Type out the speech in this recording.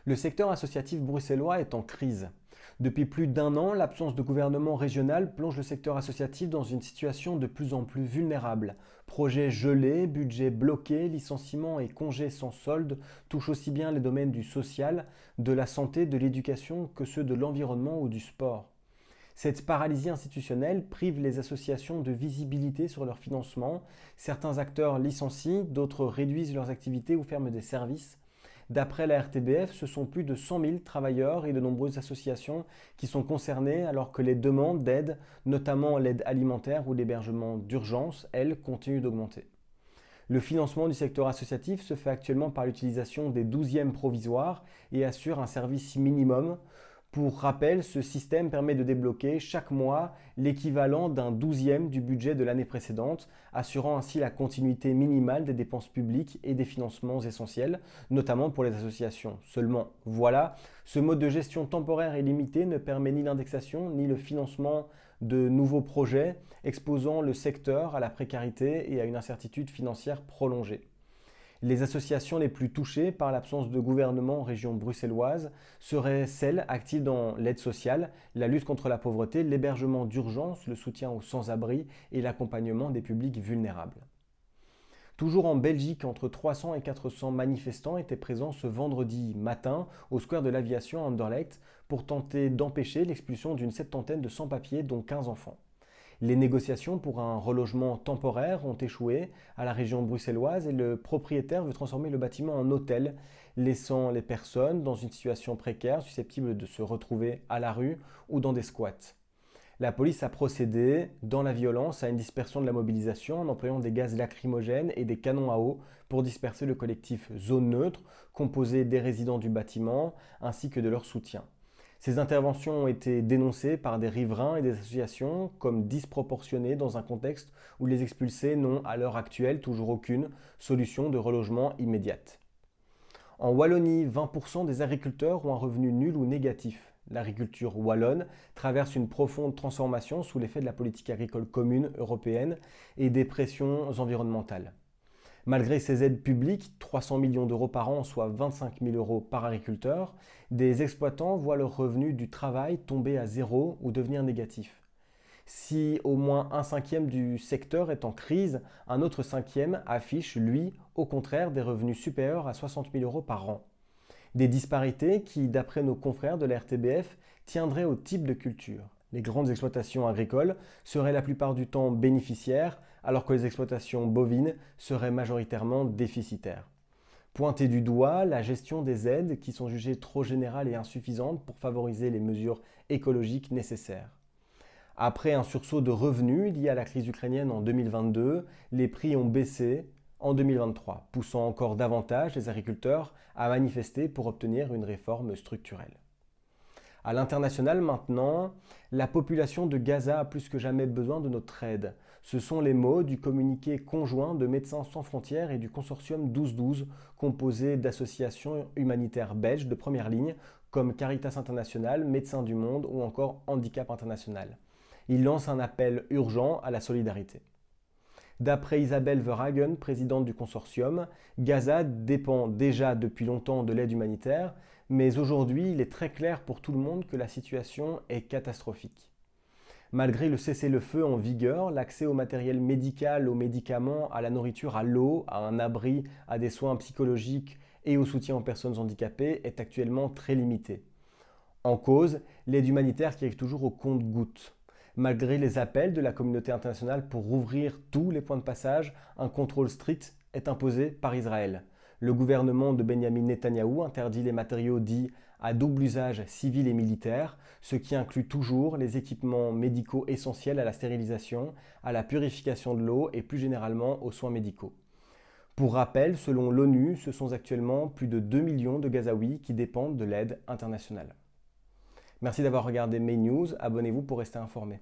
Le secteur associatif bruxellois est en crise. Depuis plus d'un an, l'absence de gouvernement régional plonge le secteur associatif dans une situation de plus en plus vulnérable. Projets gelés, budgets bloqués, licenciements et congés sans solde touchent aussi bien les domaines du social, de la santé, de l'éducation que ceux de l'environnement ou du sport. Cette paralysie institutionnelle prive les associations de visibilité sur leur financement. Certains acteurs licencient, d'autres réduisent leurs activités ou ferment des services. D'après la RTBF, ce sont plus de 100 000 travailleurs et de nombreuses associations qui sont concernées alors que les demandes d'aide, notamment l'aide alimentaire ou l'hébergement d'urgence, elles, continuent d'augmenter. Le financement du secteur associatif se fait actuellement par l'utilisation des 12e provisoires et assure un service minimum. Pour rappel, ce système permet de débloquer chaque mois l'équivalent d'un 12e du budget de l'année précédente, assurant ainsi la continuité minimale des dépenses publiques et des financements essentiels, notamment pour les associations. Seulement, voilà, ce mode de gestion temporaire et limité ne permet ni l'indexation ni le financement de nouveaux projets, exposant le secteur à la précarité et à une incertitude financière prolongée. Les associations les plus touchées par l'absence de gouvernement en région bruxelloise seraient celles actives dans l'aide sociale, la lutte contre la pauvreté, l'hébergement d'urgence, le soutien aux sans-abri et l'accompagnement des publics vulnérables. Toujours en Belgique, entre 300 et 400 manifestants étaient présents ce vendredi matin au square de l'Aviation à Anderlecht pour tenter d'empêcher l'expulsion d'une septantaine de sans-papiers, dont 15 enfants. Les négociations pour un relogement temporaire ont échoué à la région bruxelloise et le propriétaire veut transformer le bâtiment en hôtel, laissant les personnes dans une situation précaire susceptible de se retrouver à la rue ou dans des squats. La police a procédé, dans la violence, à une dispersion de la mobilisation en employant des gaz lacrymogènes et des canons à eau pour disperser le collectif Zone Neutre, composé des résidents du bâtiment ainsi que de leur soutien. Ces interventions ont été dénoncées par des riverains et des associations comme disproportionnées dans un contexte où les expulsés n'ont à l'heure actuelle toujours aucune solution de relogement immédiate. En Wallonie, 20% des agriculteurs ont un revenu nul ou négatif. L'agriculture wallonne traverse une profonde transformation sous l'effet de la politique agricole commune européenne et des pressions environnementales. Malgré ces aides publiques, 300 millions d'euros par an, soit 25 000 euros par agriculteur, des exploitants voient leur revenu du travail tomber à zéro ou devenir négatif. Si au moins un cinquième du secteur est en crise, un autre cinquième affiche, lui, au contraire, des revenus supérieurs à 60 000 euros par an. Des disparités qui, d'après nos confrères de la RTBF, tiendraient au type de culture. Les grandes exploitations agricoles seraient la plupart du temps bénéficiaires, alors que les exploitations bovines seraient majoritairement déficitaires. Pointer du doigt la gestion des aides qui sont jugées trop générales et insuffisantes pour favoriser les mesures écologiques nécessaires. Après un sursaut de revenus lié à la crise ukrainienne en 2022, les prix ont baissé en 2023, poussant encore davantage les agriculteurs à manifester pour obtenir une réforme structurelle. À l'international maintenant, la population de Gaza a plus que jamais besoin de notre aide. Ce sont les mots du communiqué conjoint de Médecins sans frontières et du consortium 1212, composé d'associations humanitaires belges de première ligne comme Caritas International, Médecins du Monde ou encore Handicap International. Il lance un appel urgent à la solidarité. D'après Isabelle Verhagen, présidente du consortium, Gaza dépend déjà depuis longtemps de l'aide humanitaire, mais aujourd'hui il est très clair pour tout le monde que la situation est catastrophique. Malgré le cessez-le-feu en vigueur, l'accès au matériel médical, aux médicaments, à la nourriture, à l'eau, à un abri, à des soins psychologiques et au soutien aux personnes handicapées est actuellement très limité. En cause, l'aide humanitaire qui arrive toujours au compte-gouttes. Malgré les appels de la communauté internationale pour rouvrir tous les points de passage, un contrôle strict est imposé par Israël. Le gouvernement de Benjamin Netanyahou interdit les matériaux dits à double usage civil et militaire, ce qui inclut toujours les équipements médicaux essentiels à la stérilisation, à la purification de l'eau et plus généralement aux soins médicaux. Pour rappel, selon l'ONU, ce sont actuellement plus de 2 millions de Gazaouis qui dépendent de l'aide internationale. Merci d'avoir regardé mes news, abonnez-vous pour rester informé.